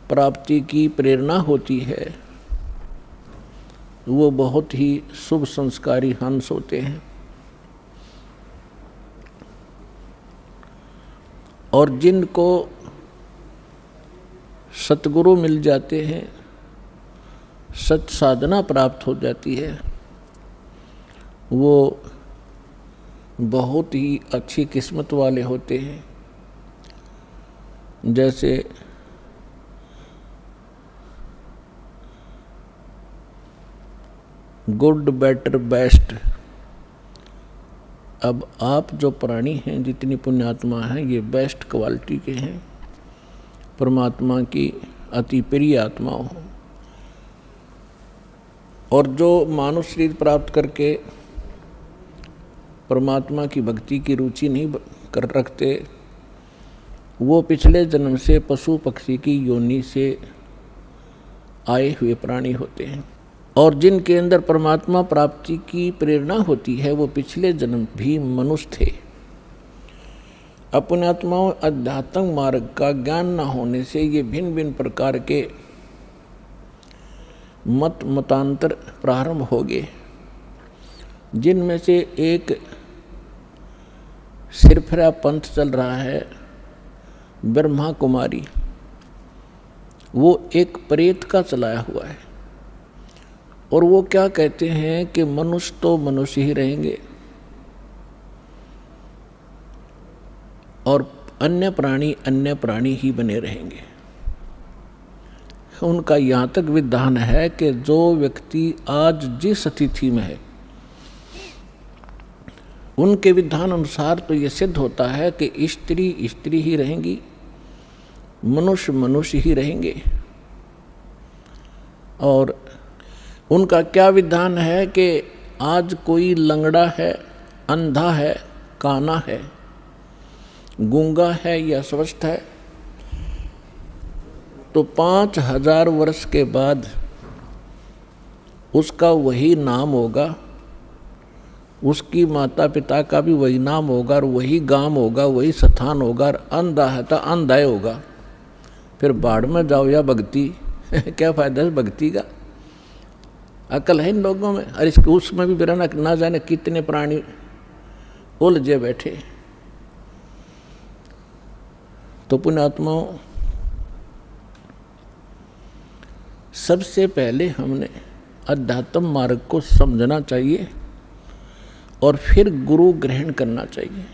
प्राप्ति की प्रेरणा होती है वो बहुत ही शुभ संस्कारी हंस होते हैं। और जिनको सतगुरु मिल जाते हैं, सत साधना प्राप्त हो जाती है, वो बहुत ही अच्छी किस्मत वाले होते हैं। जैसे गुड, बेटर, बेस्ट। अब आप जो प्राणी हैं, जितनी पुण्यात्मा हैं, ये बेस्ट क्वालिटी के हैं, परमात्मा की अति प्रिय आत्मा हो। और जो मानव शरीर प्राप्त करके परमात्मा की भक्ति की रुचि नहीं कर रखते, वो पिछले जन्म से पशु पक्षी की योनि से आए हुए प्राणी होते हैं। और जिनके अंदर परमात्मा प्राप्ति की प्रेरणा होती है वो पिछले जन्म भी मनुष्य थे। अपने आत्माओं आध्यात्मिक मार्ग का ज्ञान न होने से ये भिन्न भिन्न प्रकार के मतांतर प्रारंभ हो गए, जिनमें से एक सिरफिरा पंथ चल रहा है, ब्रह्मा कुमारी। वो एक प्रेत का चलाया हुआ है। और वो क्या कहते हैं कि मनुष्य तो मनुष्य ही रहेंगे और अन्य प्राणी ही बने रहेंगे। उनका यहाँ तक विधान है कि जो व्यक्ति आज जिस स्थिति में है, उनके विधान अनुसार तो ये सिद्ध होता है कि स्त्री स्त्री ही रहेंगी, मनुष्य मनुष्य ही रहेंगे। और उनका क्या विधान है कि आज कोई लंगड़ा है, अंधा है, काना है, गूंगा है या स्वस्थ है, तो 5000 वर्ष के बाद उसका वही नाम होगा, उसकी माता पिता का भी वही नाम होगा और वही गांव होगा, वही स्थान होगा। और अंधा है तो अंधा ही होगा। फिर बाढ़ में जाओ या भक्ति क्या फायदा है भक्ति का? अकल है इन लोगों में। और इसके उसमें भी बिना ना जाने कितने प्राणी उलझे बैठे। तो पुण्यात्माओं, सबसे पहले हमने अध्यात्म मार्ग को समझना चाहिए और फिर गुरु ग्रहण करना चाहिए,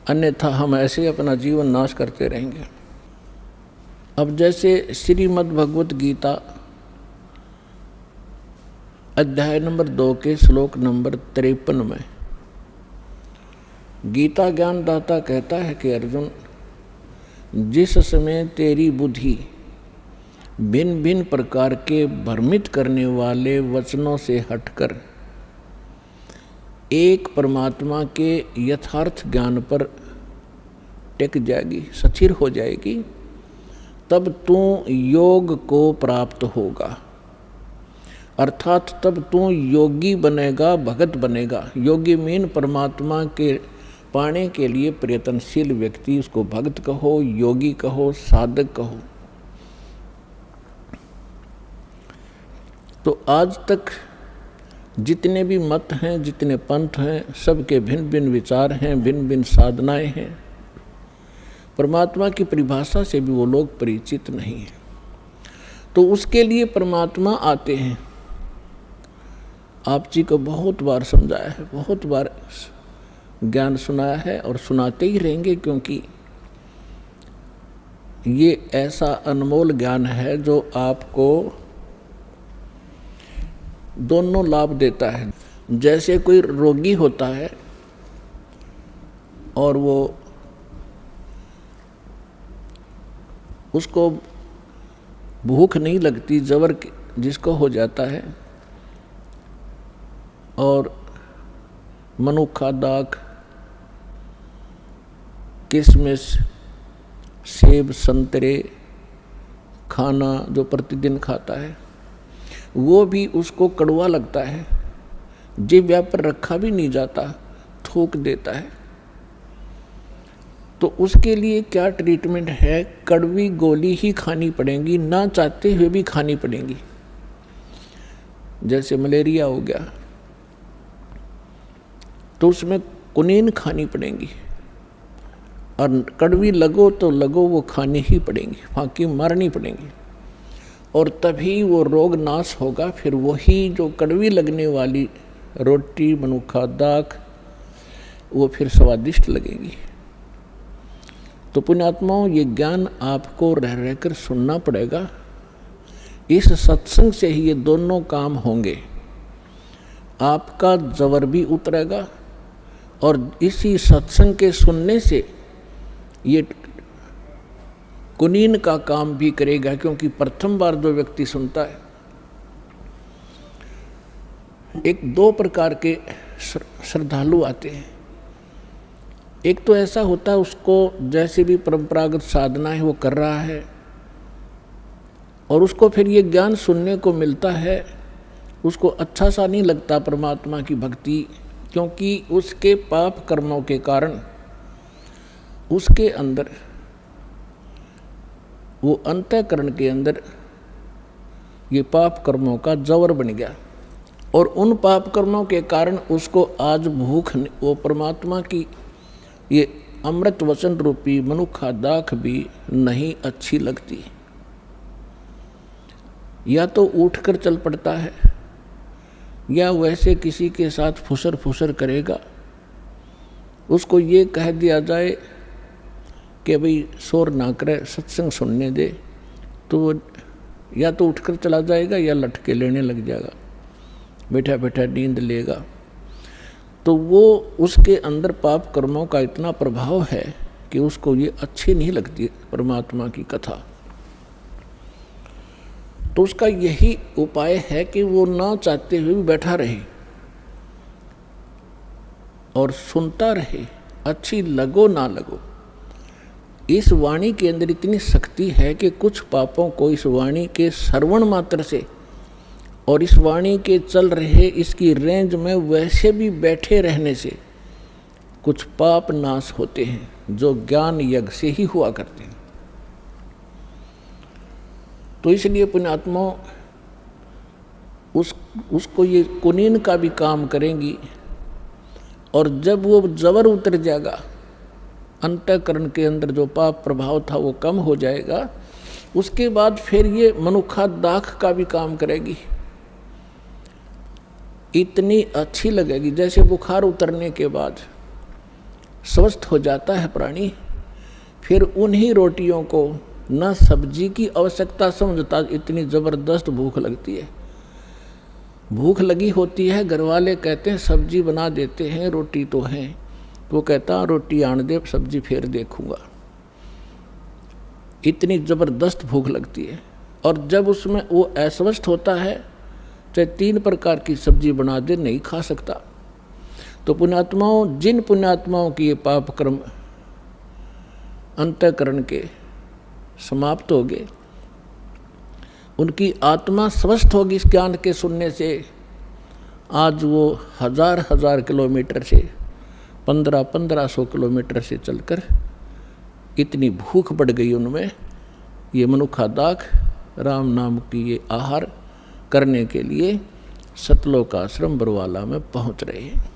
अन्यथा हम ऐसे अपना जीवन नाश करते रहेंगे। अब जैसे श्रीमद् भगवत गीता अध्याय नंबर 2 के श्लोक नंबर 53 में गीता ज्ञानदाता कहता है कि अर्जुन, जिस समय तेरी बुद्धि भिन्न भिन्न प्रकार के भ्रमित करने वाले वचनों से हटकर एक परमात्मा के यथार्थ ज्ञान पर टिक जाएगी, स्थिर हो जाएगी, तब तू योग को प्राप्त होगा। अर्थात तब तू योगी बनेगा, भगत बनेगा। योगी मीन परमात्मा के पाने के लिए प्रयत्नशील व्यक्ति, उसको भगत कहो, योगी कहो, साधक कहो। तो आज तक जितने भी मत हैं, जितने पंथ हैं, सबके भिन्न भिन्न विचार हैं, भिन्न भिन्न साधनाएं हैं। परमात्मा की परिभाषा से भी वो लोग परिचित नहीं हैं। तो उसके लिए परमात्मा आते हैं। आप जी को बहुत बार समझाया है, बहुत बार ज्ञान सुनाया है और सुनाते ही रहेंगे, क्योंकि ये ऐसा अनमोल ज्ञान है जो आपको दोनों लाभ देता है। जैसे कोई रोगी होता है और वो उसको भूख नहीं लगती, जबर जिसको हो जाता है, और मनुखा, दाख, किशमिश, सेब, संतरे खाना जो प्रतिदिन खाता है, वो भी उसको कड़वा लगता है, जिह्वा पर रखा भी नहीं जाता, थूक देता है। तो उसके लिए क्या ट्रीटमेंट है? कड़वी गोली ही खानी पड़ेगी, ना चाहते हुए भी खानी पड़ेगी। जैसे मलेरिया हो गया तो उसमें कुनीन खानी पड़ेगी, और कड़वी लगो तो लगो, वो खानी ही पड़ेंगी, फांकी मारनी पड़ेंगी, और तभी वो रोग नाश होगा। फिर वही जो कड़वी लगने वाली रोटी, मनुखा दाख, वो फिर स्वादिष्ट लगेगी। तो पुण्यात्माओं, ये ज्ञान आपको रह रहकर सुनना पड़ेगा। इस सत्संग से ही ये दोनों काम होंगे। आपका जबर भी उतरेगा और इसी सत्संग के सुनने से ये कुनीन का काम भी करेगा, क्योंकि प्रथम बार जो व्यक्ति सुनता है, एक दो प्रकार के श्रद्धालु आते हैं। एक तो ऐसा होता है, उसको जैसे भी परंपरागत साधना है वो कर रहा है, और उसको फिर ये ज्ञान सुनने को मिलता है, उसको अच्छा सा नहीं लगता परमात्मा की भक्ति, क्योंकि उसके पाप कर्मों के कारण उसके अंदर, वो अंतःकरण के अंदर ये पाप कर्मों का जवर बन गया, और उन पाप कर्मों के कारण उसको आज भूख, वो परमात्मा की ये अमृत वचन रूपी मनुखा दाख भी नहीं अच्छी लगती। या तो उठकर चल पड़ता है, या वैसे किसी के साथ फुसर फुसर करेगा। उसको ये कह दिया जाए कि भाई शोर ना करे, सत्संग सुनने दे, तो या तो उठकर चला जाएगा या लटके लेने लग जाएगा, बैठा बैठा नींद लेगा। तो वो उसके अंदर पाप कर्मों का इतना प्रभाव है कि उसको ये अच्छी नहीं लगती परमात्मा की कथा। तो उसका यही उपाय है कि वो ना चाहते हुए भी बैठा रहे और सुनता रहे, अच्छी लगो ना लगो। इस वाणी के अंदर इतनी शक्ति है कि कुछ पापों को इस वाणी के श्रवण मात्र से और इस वाणी के चल रहे इसकी रेंज में वैसे भी बैठे रहने से कुछ पाप नाश होते हैं, जो ज्ञान यज्ञ से ही हुआ करते हैं। तो इसलिए पुण्यात्मा उसको ये कुनीन का भी काम करेंगी, और जब वो जबर उतर जाएगा, अंतःकरण के अंदर जो पाप प्रभाव था वो कम हो जाएगा, उसके बाद फिर ये मनुखा दाख का भी काम करेगी। इतनी अच्छी लगेगी, जैसे बुखार उतरने के बाद स्वस्थ हो जाता है प्राणी, फिर उन्हीं रोटियों को न सब्जी की आवश्यकता समझता, इतनी ज़बरदस्त भूख लगती है। भूख लगी होती है, घर वाले कहते हैं सब्जी बना देते हैं, रोटी तो है, वो कहता रोटी आन दे, सब्जी फिर देखूंगा। इतनी ज़बरदस्त भूख लगती है, और जब उसमें वो अस्वस्थ होता है, चाहे 3 प्रकार की सब्जी बना दे, नहीं खा सकता। तो पुण्यात्माओं, जिन पुण्यात्माओं की ये पाप कर्म अंतःकरण के समाप्त हो गए, उनकी आत्मा स्वस्थ होगी इस ज्ञान के सुनने से। आज वो हजार हजार किलोमीटर से 1500 किलोमीटर से चलकर इतनी भूख बढ़ गई उनमें, ये मनुखा दाख राम नाम की ये आहार करने के लिए सतलोक आश्रम बरवाला में पहुंच रहे हैं।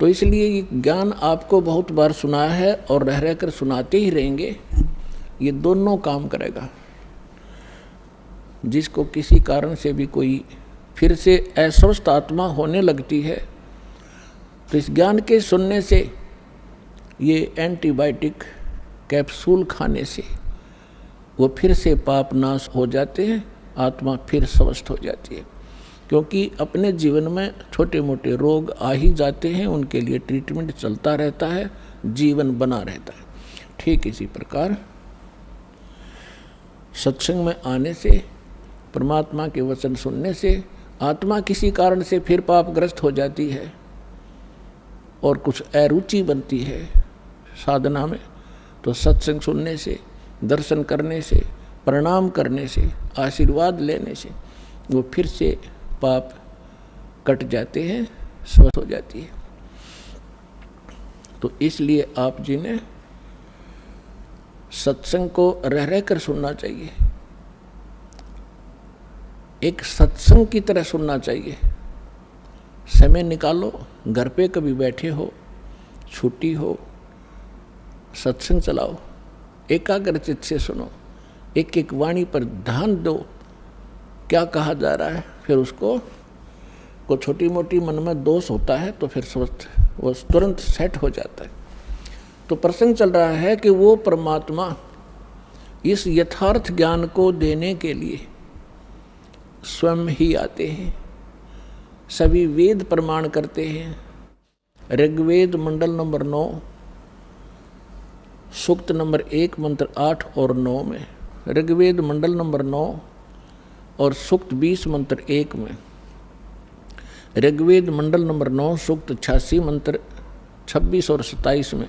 तो इसलिए ये ज्ञान आपको बहुत बार सुनाया है और रह रहकर सुनाते ही रहेंगे। ये दोनों काम करेगा। जिसको किसी कारण से भी कोई फिर से अस्वस्थ आत्मा होने लगती है, तो इस ज्ञान के सुनने से, ये एंटीबायोटिक कैप्सूल खाने से वो फिर से पाप नाश हो जाते हैं, आत्मा फिर स्वस्थ हो जाती है। क्योंकि अपने जीवन में छोटे मोटे रोग आ ही जाते हैं, उनके लिए ट्रीटमेंट चलता रहता है, जीवन बना रहता है। ठीक इसी प्रकार सत्संग में आने से, परमात्मा के वचन सुनने से आत्मा किसी कारण से फिर पापग्रस्त हो जाती है और कुछ अरुचि बनती है साधना में, तो सत्संग सुनने से, दर्शन करने से, प्रणाम करने से, आशीर्वाद लेने से वो फिर से पाप कट जाते हैं, स्वस्थ हो जाती है। तो इसलिए आप जी ने सत्संग को रह रह कर सुनना चाहिए, एक सत्संग की तरह सुनना चाहिए। समय निकालो, घर पे कभी बैठे हो, छुट्टी हो, सत्संग चलाओ, एकाग्रचित से सुनो, एक एक वाणी पर ध्यान दो, क्या कहा जा रहा है। फिर उसको को छोटी मोटी मन में दोष होता है तो फिर वो तुरंत सेट हो जाता है। तो प्रसंग चल रहा है कि वो परमात्मा इस यथार्थ ज्ञान को देने के लिए स्वयं ही आते हैं। सभी वेद प्रमाण करते हैं। ऋग्वेद मंडल नंबर 9 सूक्त नंबर 1 मंत्र 8 और 9 में, ऋग्वेद मंडल नंबर 9 और सूक्त 20 मंत्र 1 में, ऋग्वेद मंडल नंबर 9 सूक्त 86 मंत्र 26 और 27 में,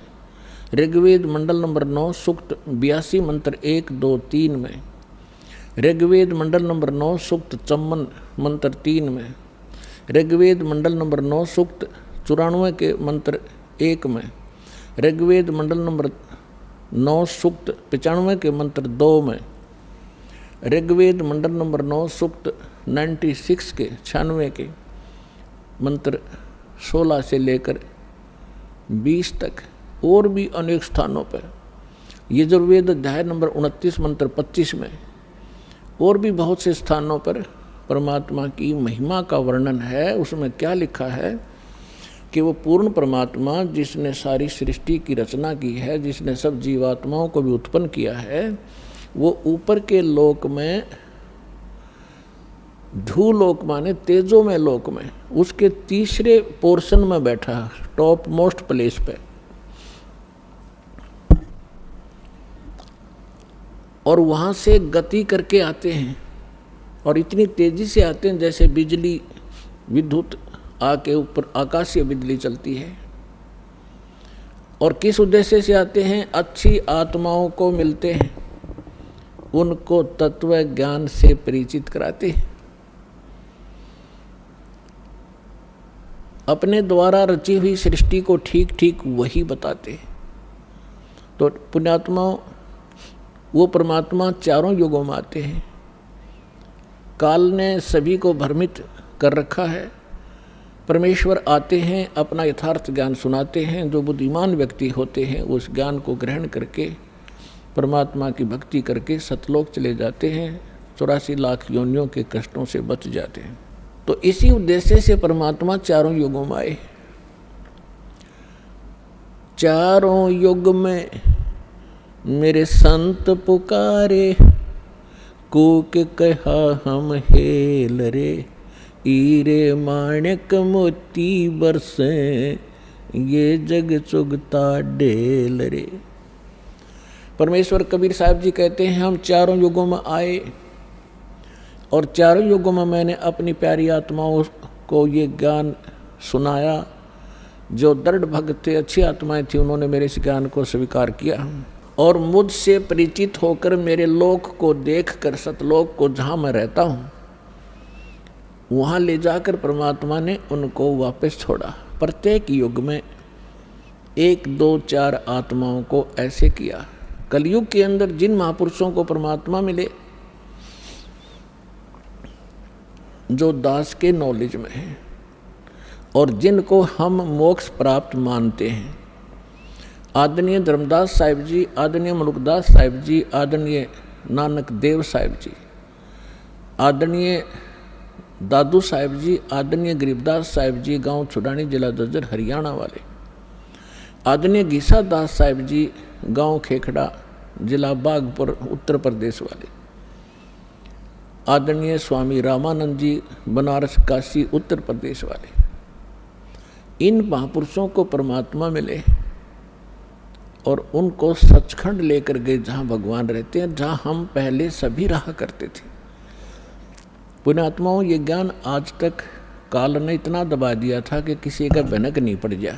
ऋग्वेद मंडल नंबर 9 सूक्त 82 मंत्र 1, 2, 3 में, ऋग्वेद मंडल नंबर 9 सूक्त 54 मंत्र 3 में, ऋग्वेद मंडल नंबर 9 सूक्त 94 के मंत्र 1 में, ऋग्वेद मंडल नंबर 9 सूक्त 95 के मंत्र 2 में, ऋग्वेद मंडल नंबर 9 सूक्त 96 के 96 के मंत्र 16 से लेकर 20 तक, और भी अनेक स्थानों पर, यजुर्वेद अध्याय नंबर 29 मंत्र 25 में, और भी बहुत से स्थानों पर परमात्मा की महिमा का वर्णन है। उसमें क्या लिखा है कि वो पूर्ण परमात्मा जिसने सारी सृष्टि की रचना की है, जिसने सब जीवात्माओं को भी उत्पन्न किया है, वो ऊपर के लोक में, धूलोक माने तेजो में लोक में, उसके तीसरे पोर्शन में बैठा, टॉप मोस्ट प्लेस पे, और वहाँ से गति करके आते हैं, और इतनी तेजी से आते हैं जैसे बिजली विद्युत आके ऊपर आकाशीय बिजली चलती है। और किस उद्देश्य से आते हैं? अच्छी आत्माओं को मिलते हैं, उनको तत्व ज्ञान से परिचित कराते हैं, अपने द्वारा रची हुई सृष्टि को ठीक ठीक वही बताते हैं। तो पुण्यात्माओं, वो परमात्मा चारों युगों में आते हैं। काल ने सभी को भ्रमित कर रखा है। परमेश्वर आते हैं, अपना यथार्थ ज्ञान सुनाते हैं। जो बुद्धिमान व्यक्ति होते हैं उस ज्ञान को ग्रहण करके परमात्मा की भक्ति करके सतलोक चले जाते हैं, 84 लाख योनियों के कष्टों से बच जाते हैं। तो इसी उद्देश्य से परमात्मा चारों युगों में आए। चारों युग में मेरे संत पुकारे, कूक कहा हम हेल रे, हीरे माणिक मोती बरसे, ये जग चुगता ढेल रे। परमेश्वर कबीर साहब जी कहते हैं, हम चारों युगों में आए और चारों युगों में मैंने अपनी प्यारी आत्माओं को ये ज्ञान सुनाया। जो दृढ़ भक्त थे, अच्छी आत्माएं थी, उन्होंने मेरे इस ज्ञान को स्वीकार किया और मुझसे परिचित होकर मेरे लोक को देखकर, सतलोक को जहाँ मैं रहता हूँ, वहाँ ले जाकर परमात्मा ने उनको वापस छोड़ा। प्रत्येक युग में 1, 2, 4 आत्माओं को ऐसे किया। कलयुग के अंदर जिन महापुरुषों को परमात्मा मिले, जो दास के नॉलेज में हैं और जिनको हम मोक्ष प्राप्त मानते हैं, आदरणीय धर्मदास साहिब जी, आदरणीय मलुकदास साहिब जी, आदरणीय नानक देव साहिब जी, आदरणीय दादू साहिब जी, आदरणीय गरीबदास साहिब जी, गांव छुडानी, जिला दज्जर, हरियाणा वाले, आदरणीय गीसा दास साहिब जी, गांव खेखड़ा, जिला बागपुर, उत्तर प्रदेश वाले, आदरणीय स्वामी रामानंद जी, बनारस, काशी, उत्तर प्रदेश वाले, इन महापुरुषों को परमात्मा मिले और उनको सचखंड लेकर गए, जहाँ भगवान रहते हैं, जहाँ हम पहले सभी रहा करते थे। पुण्यात्माओं, ये ज्ञान आज तक काल ने इतना दबा दिया था कि किसी का भनक नहीं पड़ गया,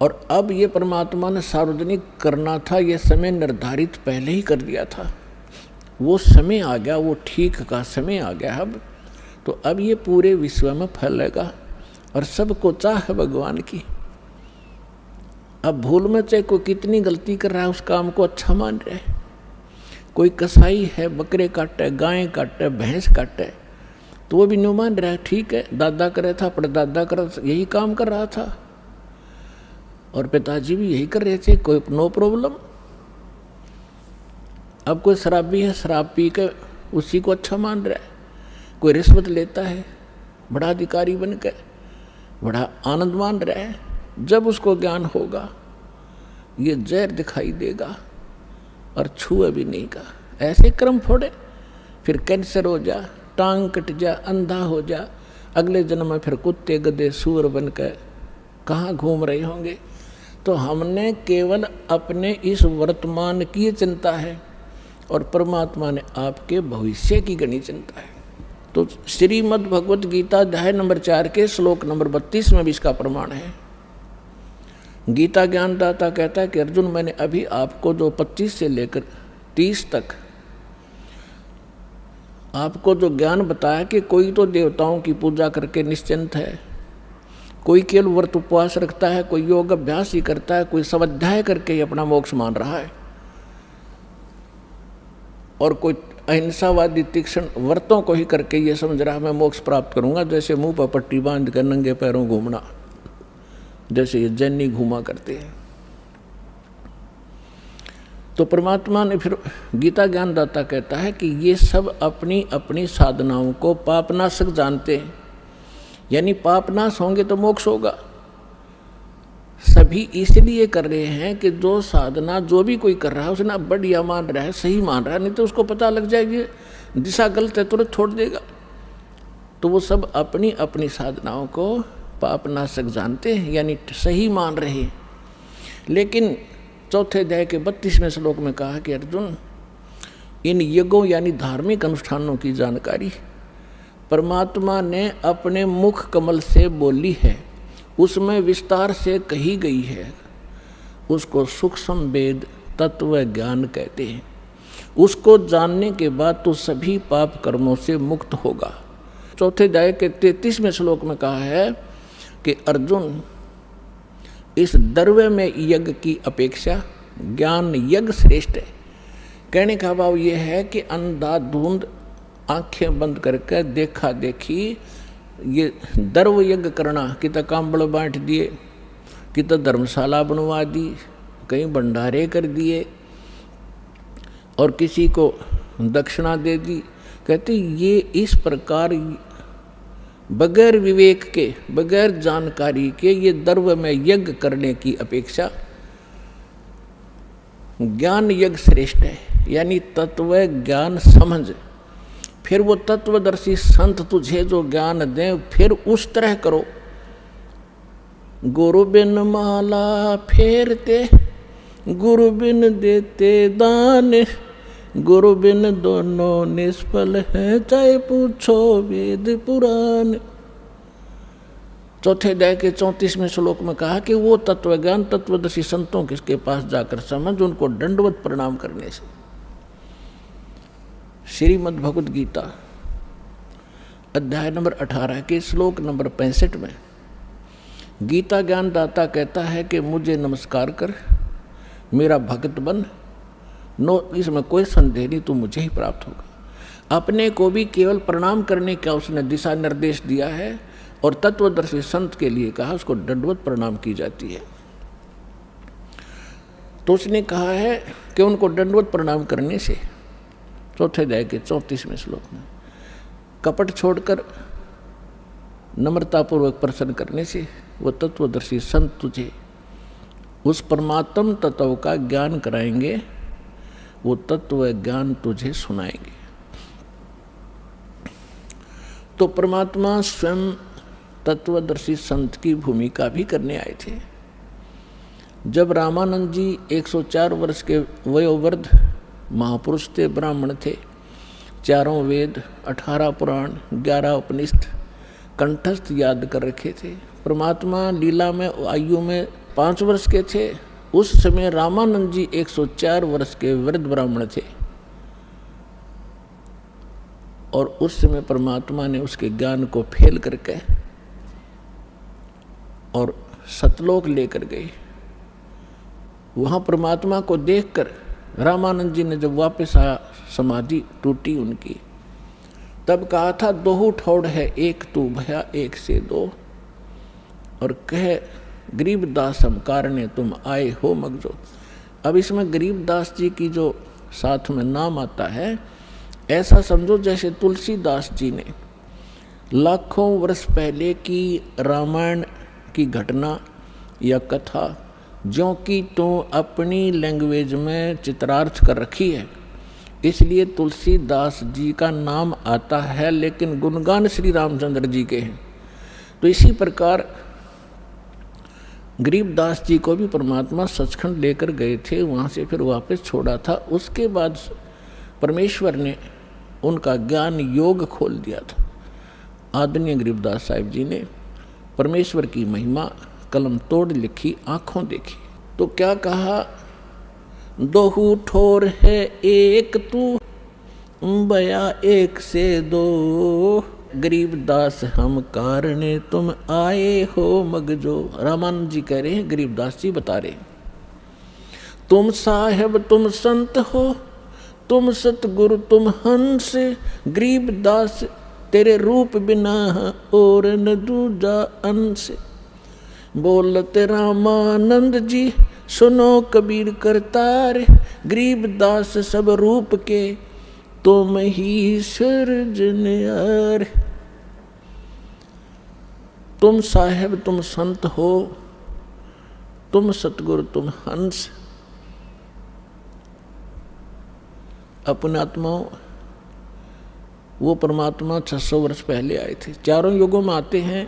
और अब ये परमात्मा ने सार्वजनिक करना था, ये समय निर्धारित पहले ही कर दिया था। वो समय आ गया, वो ठीक का समय आ गया अब। तो अब ये पूरे विश्व में फैलेगा और सबको चाह है भगवान की। अब भूल में चाहे कोई कितनी गलती कर रहा है, उस काम को अच्छा मान रहा है। कोई कसाई है, बकरे काटे, गायें काटे, भैंस काटे, तो वो भी न्यू मान रहा है, ठीक है, दादा करे था, परदादा करे था, यही काम कर रहा था, और पिताजी भी यही कर रहे थे, कोई नो प्रॉब्लम। अब कोई शराबी है, शराब पी के उसी को अच्छा मान रहा है। कोई रिश्वत लेता है, बड़ा अधिकारी बन के बड़ा आनंद मान रहा है। जब उसको ज्ञान होगा, ये जहर दिखाई देगा और छुए भी नहीं का। ऐसे कर्म फोड़े, फिर कैंसर हो जा, टांग कट जा, अंधा हो जा, अगले जन्म में फिर कुत्ते गधे सूअर बन के कहाँ घूम रहे होंगे। तो हमने केवल अपने इस वर्तमान की चिंता है, और परमात्मा ने आपके भविष्य की घनी चिंता है। तो श्रीमद् भगवत गीता अध्याय नंबर 4 के श्लोक नंबर 32 में भी इसका प्रमाण है। गीता ज्ञानदाता कहता है कि अर्जुन, मैंने अभी आपको जो 25 से लेकर 30 तक आपको जो ज्ञान बताया कि कोई तो देवताओं की पूजा करके निश्चिंत है, कोई केवल व्रत उपवास रखता है, कोई योग अभ्यास ही करता है, कोई स्वाध्याय करके ही अपना मोक्ष मान रहा है, और कोई अहिंसावादी तीक्ष्ण व्रतों को ही करके ये समझ रहा है मैं मोक्ष प्राप्त करूंगा, जैसे मुंह पर पट्टी बांध कर नंगे पैरों घूमना, जैसे ये जैनी घूमा करते हैं। तो परमात्मा ने फिर गीता ज्ञानदाता कहता है कि ये सब अपनी अपनी साधनाओं को पापनाशक जानते हैं, यानी पापनाश होंगे तो मोक्ष होगा। सभी इसलिए कर रहे हैं कि जो साधना जो भी कोई कर रहा है उसने बढ़िया मान रहा है, सही मान रहा है, नहीं तो उसको पता लग जाएगी दिशा गलत है, तुरंत छोड़ देगा। तो वो सब अपनी अपनी साधनाओं को पापनाशक जानते हैं, यानी सही मान रहे हैं। लेकिन चौथे अध्याय के 32वें श्लोक में कहा कि अर्जुन, इन यज्ञों यानी धार्मिक अनुष्ठानों की जानकारी परमात्मा ने अपने मुख कमल से बोली है, उसमें विस्तार से कही गई है, उसको सूक्ष्म वेद तत्व ज्ञान कहते हैं। उसको जानने के बाद तो सभी पाप कर्मों से मुक्त होगा। चौथे अध्याय के 33वें श्लोक में कहा है कि अर्जुन, इस द्रव्य में यज्ञ की अपेक्षा ज्ञान यज्ञ श्रेष्ठ है। कहने का भाव ये है कि अंधाधुंध आंखें बंद करके देखा देखी ये द्रव्य यज्ञ करना, कि तो कांबड़ बांट दिए, कि तो धर्मशाला बनवा दी, कहीं भंडारे कर दिए और किसी को दक्षिणा दे दी। कहते ये इस प्रकार बगैर विवेक के, बगैर जानकारी के ये द्रव्य में यज्ञ करने की अपेक्षा ज्ञान यज्ञ श्रेष्ठ है, यानी तत्व ज्ञान समझ। फिर वो तत्वदर्शी संत तुझे जो ज्ञान दें, फिर उस तरह करो। गुरु बिन माला फेरते, गुरु बिन देते दान, गुरु बिन दोनों निष्फल है, चाहे पूछो वेद पुराण। चौथे अध्याय के 34वें श्लोक में कहा कि वो तत्व ज्ञान तत्वदर्शी संतों के पास जाकर समझ, उनको दंडवत प्रणाम करने से। श्रीमद् भगवत गीता अध्याय नंबर 18 के श्लोक नंबर 65 में गीता ज्ञानदाता कहता है कि मुझे नमस्कार कर, मेरा भक्त बन, नो इसमें कोई संदेह नहीं, तू मुझे ही प्राप्त होगा। अपने को भी केवल प्रणाम करने का उसने दिशा निर्देश दिया है, और तत्वदर्शी संत के लिए कहा उसको दंडवत प्रणाम की जाती है। तो उसने कहा है कि उनको दंडवत प्रणाम करने से, चौथे अध्याय के 34वें श्लोक में, कपट छोड़कर नम्रतापूर्वक प्रश्न करने से वो तत्वदर्शी संत तुझे उस परमात्म तत्व का ज्ञान कराएंगे, वो तत्व ज्ञान तुझे सुनाएंगे। तो परमात्मा स्वयं तत्वदर्शी संत की भूमिका भी करने आए थे। जब रामानंद जी 104 वर्ष के वयोवृद्ध महापुरुष थे, ब्राह्मण थे, 4 वेद, 18 पुराण, 11 उपनिषद कंठस्थ याद कर रखे थे। परमात्मा लीला में आयु में 5 वर्ष के थे। उस समय रामानंद जी 104 वर्ष के वृद्ध ब्राह्मण थे, और उस समय परमात्मा ने उसके ज्ञान को फेल करके और सतलोक लेकर गए। वहाँ परमात्मा को देखकर रामानंद जी ने जब वापस आया, समाधि टूटी उनकी, तब कहा था दोहू ठोड़ है एक तू भया एक से दो, और कहे गरीबदास हम कारणे तुम आए हो मगजो। अब इसमें गरीबदास जी की जो साथ में नाम आता है, ऐसा समझो जैसे तुलसीदास जी ने लाखों वर्ष पहले की रामायण की घटना या कथा जो कि तो अपनी लैंग्वेज में चित्रार्थ कर रखी है, इसलिए तुलसीदास जी का नाम आता है, लेकिन गुणगान श्री रामचंद्र जी के हैं। तो इसी प्रकार गरीबदास जी को भी परमात्मा सचखंड लेकर गए थे, वहाँ से फिर वापस छोड़ा था। उसके बाद परमेश्वर ने उनका ज्ञान योग खोल दिया था। आदरणीय गरीबदास साहिब जी ने परमेश्वर की महिमा कलम तोड़ लिखी, आँखों देखी। तो क्या कहा, दोहू ठोर है एक तू बया एक से दो, गरीबदास हम कारणे तुम आए हो मगजो। रामानंद जी कह रहे हैं, गरीबदास जी बता रहे हैं, तुम साहेब तुम संत हो, तुम सतगुरु तुम हंस, गरीबदास तेरे रूप बिना और न दूजा अंश। बोलते रामानंद जी सुनो कबीर करतार, गरीबदास सब रूप के तुम ही सृजनहार। तुम साहेब तुम संत हो, तुम सतगुरु तुम हंस। अपने आत्माओं, वो परमात्मा 600 वर्ष पहले आए थे। चारों युगों में आते हैं।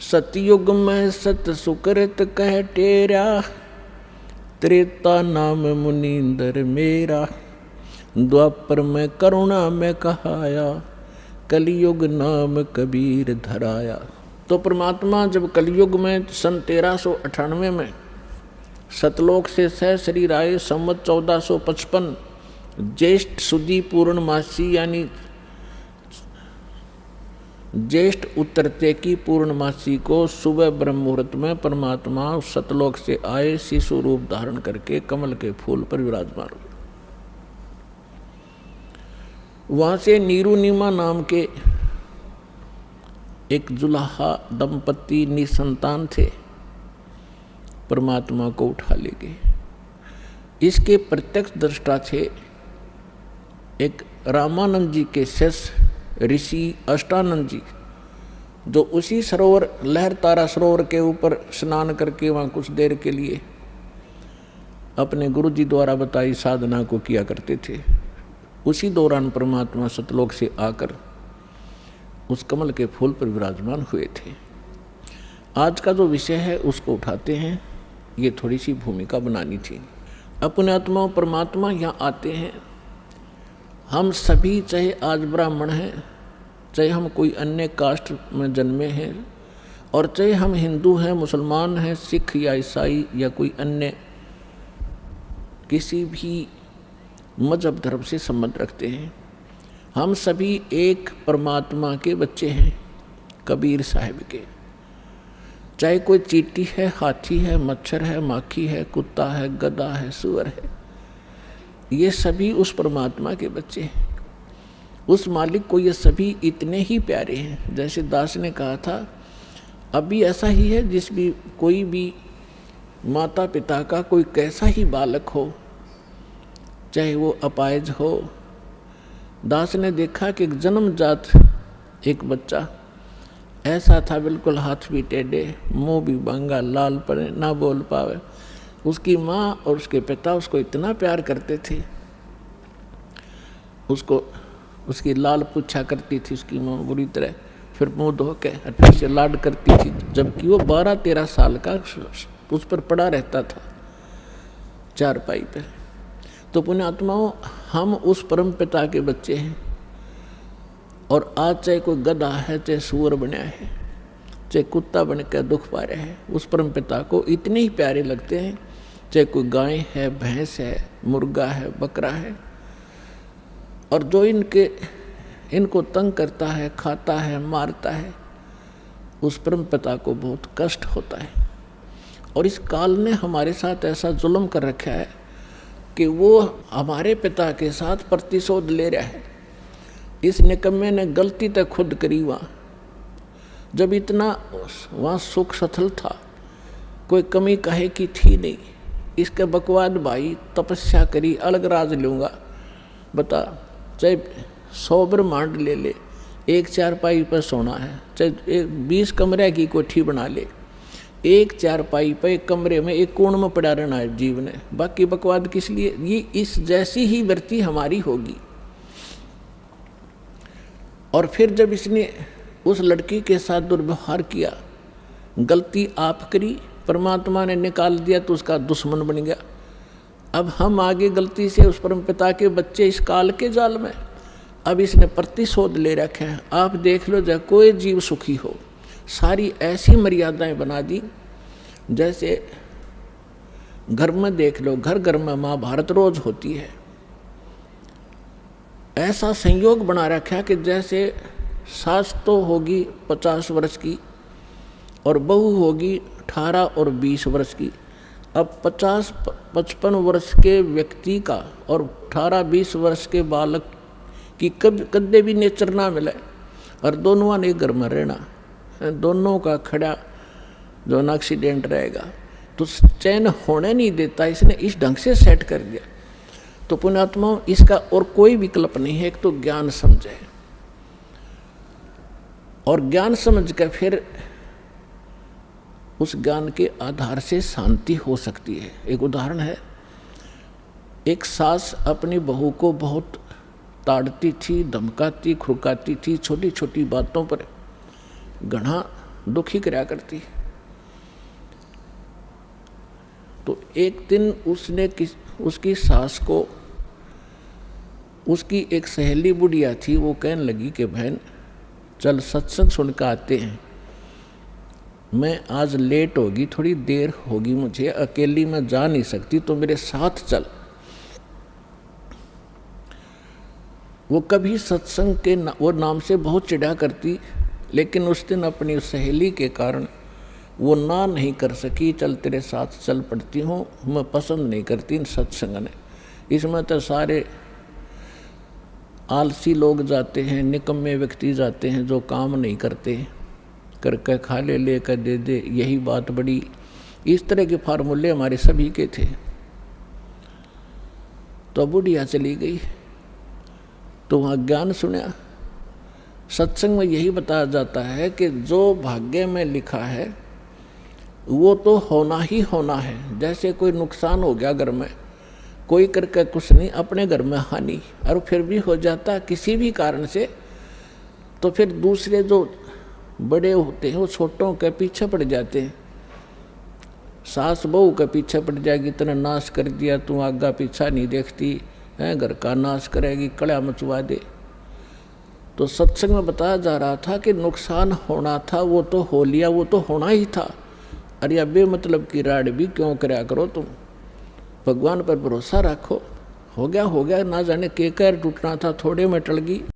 सतयुग में सत सुकृत कह टेरा, त्रेता नाम मुनींदर मेरा, द्वापर में करुणा में कहाया, कलयुग नाम कबीर धराया। तो परमात्मा जब कलयुग में सन 1398 में सतलोक से सह शरीर आए, संवत 1455 ज्येष्ठ सुदी पूर्णमासी यानी ज्येष्ठ उतरते की पूर्णमासी को सुबह ब्रह्म मुहूर्त में परमात्मा सतलोक से आए, शिशु रूप धारण करके कमल के फूल पर विराजमान हुए। वहां से नीरुनिमा नाम के एक जुलाहा दंपति निसंतान थे, परमात्मा को उठा ले गए। इसके प्रत्यक्ष दृष्टा थे एक रामानंद जी के शिष्य ऋषि अष्टानंद जी, जो उसी सरोवर लहर तारा सरोवर के ऊपर स्नान करके वहाँ कुछ देर के लिए अपने गुरु जी द्वारा बताई साधना को किया करते थे। उसी दौरान परमात्मा सतलोक से आकर उस कमल के फूल पर विराजमान हुए थे। आज का जो विषय है उसको उठाते हैं, ये थोड़ी सी भूमिका बनानी थी। अपने आत्मा परमात्मा यहाँ आते हैं। हम सभी, चाहे आज ब्राह्मण हैं, चाहे हम कोई अन्य कास्ट में जन्मे हैं, और चाहे हम हिंदू हैं, मुसलमान हैं, सिख या ईसाई या कोई अन्य किसी भी मजहब धर्म से संबंध रखते हैं, हम सभी एक परमात्मा के बच्चे हैं, कबीर साहिब के। चाहे कोई चींटी है, हाथी है, मच्छर है, माखी है, कुत्ता है, गधा है, सुअर है, ये सभी उस परमात्मा के बच्चे हैं। उस मालिक को ये सभी इतने ही प्यारे हैं। जैसे दास ने कहा था, अभी ऐसा ही है, जिस भी कोई भी माता पिता का कोई कैसा ही बालक हो, चाहे वो अपाहिज हो। दास ने देखा कि एक जन्मजात एक बच्चा ऐसा था, बिल्कुल हाथ भी टेढ़े, मुंह भी बांगा, लाल पड़े, ना बोल पावे। उसकी माँ और उसके पिता उसको इतना प्यार करते थे, उसको उसकी लाल पूछा करती थी उसकी माँ बुरी तरह, फिर मुँह धो के अच्छे से लाड करती थी, जबकि वो 12-13 साल का उस पर पड़ा रहता था चारपाई पर। तो पुण्यात्माओं, हम उस परम पिता के बच्चे हैं। और आज चाहे कोई गधा है, चाहे सूअर बना है, चाहे कुत्ता बन कर दुख पा रहे हैं, उस परम पिता को इतने ही प्यारे लगते हैं। चाहे कोई गाय है, भैंस है, मुर्गा है, बकरा है, और जो इनको तंग करता है, खाता है, मारता है, उस परम पिता को बहुत कष्ट होता है। और इस काल ने हमारे साथ ऐसा जुल्म कर रखा है कि वो हमारे पिता के साथ प्रतिशोध ले रहा है। इस निकम्मे ने गलती तक खुद करी वहाँ, जब इतना वहाँ सुख सथल था, कोई कमी कहे की थी नहीं। इसके बकवाद भाई तपस्या करी, अलग राज लूँगा। बता, चाहे 100 ब्रह्मांड ले ले, एक चारपाई पर सोना है, चाहे 20 कमरे की कोठी बना ले, एक चारपाई पर एक कमरे में एक कोण में पड़ा रहना है जीव ने। बाकी बकवाद किस लिए? ये इस जैसी ही वृत्ति हमारी होगी। और फिर जब इसने उस लड़की के साथ दुर्व्यवहार किया, गलती आप करी, परमात्मा ने निकाल दिया तो उसका दुश्मन बन गया। अब हम आगे गलती से उस परमपिता के बच्चे इस काल के जाल में, अब इसने प्रतिशोध ले रखे हैं। आप देख लो, जब कोई जीव सुखी हो, सारी ऐसी मर्यादाएं बना दी। जैसे घर में देख लो, घर घर में महाभारत रोज होती है। ऐसा संयोग बना रखा है कि जैसे सास तो होगी 50 वर्ष की और बहू होगी 18 और 20 वर्ष की। अब 50-55 वर्ष के व्यक्ति का और 18-20 वर्ष के बालक की कदे भी नेचर ना मिले, और दोनों ने घर में रहना, दोनों का खड़ा जो ना एक्सीडेंट रहेगा, तो चैन होने नहीं देता। इसने इस ढंग से सेट कर दिया। तो पुण्यात्मा, इसका और कोई विकल्प नहीं है। एक तो ज्ञान समझे, और ज्ञान समझ कर फिर उस ज्ञान के आधार से शांति हो सकती है। एक उदाहरण है, एक सास अपनी बहू को बहुत ताड़ती थी, धमकाती, खुरकाती थी, छोटी छोटी बातों पर घना दुखी कराया करती। तो एक दिन उसने उसकी सास को, उसकी एक सहेली बुढ़िया थी, वो कहने लगी कि बहन चल सत्संग सुन कर आते हैं, मैं आज लेट होगी, थोड़ी देर होगी, मुझे अकेली मैं जा नहीं सकती, तो मेरे साथ चल। वो कभी सत्संग के वो नाम से बहुत चिढ़ा करती, लेकिन उस दिन अपनी सहेली के कारण वो ना नहीं कर सकी। चल तेरे साथ चल पड़ती हूँ, मैं पसंद नहीं करती इन सत्संग ने, इसमें तो सारे आलसी लोग जाते हैं, निकम्मे व्यक्ति जाते हैं जो काम नहीं करते, करके खा ले, लेकर दे दे, यही बात बड़ी। इस तरह के फार्मूले हमारे सभी के थे। तो बुढ़िया चली गई, तो वहाँ ज्ञान सुना। सत्संग में यही बताया जाता है कि जो भाग्य में लिखा है वो तो होना ही होना है। जैसे कोई नुकसान हो गया घर में, कोई करके कुछ नहीं, अपने घर में हानि, और फिर भी हो जाता किसी भी कारण से, तो फिर दूसरे जो बड़े होते हैं वो छोटों के पीछे पड़ जाते हैं। सास बहू के पीछे पड़ जाएगी, तेने नाश कर दिया, तू आगा पीछा नहीं देखती है, घर का नाश करेगी, कड़ा मचवा दे। तो सत्संग में बताया जा रहा था कि नुकसान होना था वो तो हो लिया, वो तो होना ही था। अरे अब बेमतलब की राड भी क्यों कराया करो तुम, भगवान पर भरोसा रखो। हो गया, ना जाने के कर टूटना था, थोड़े में टल गई।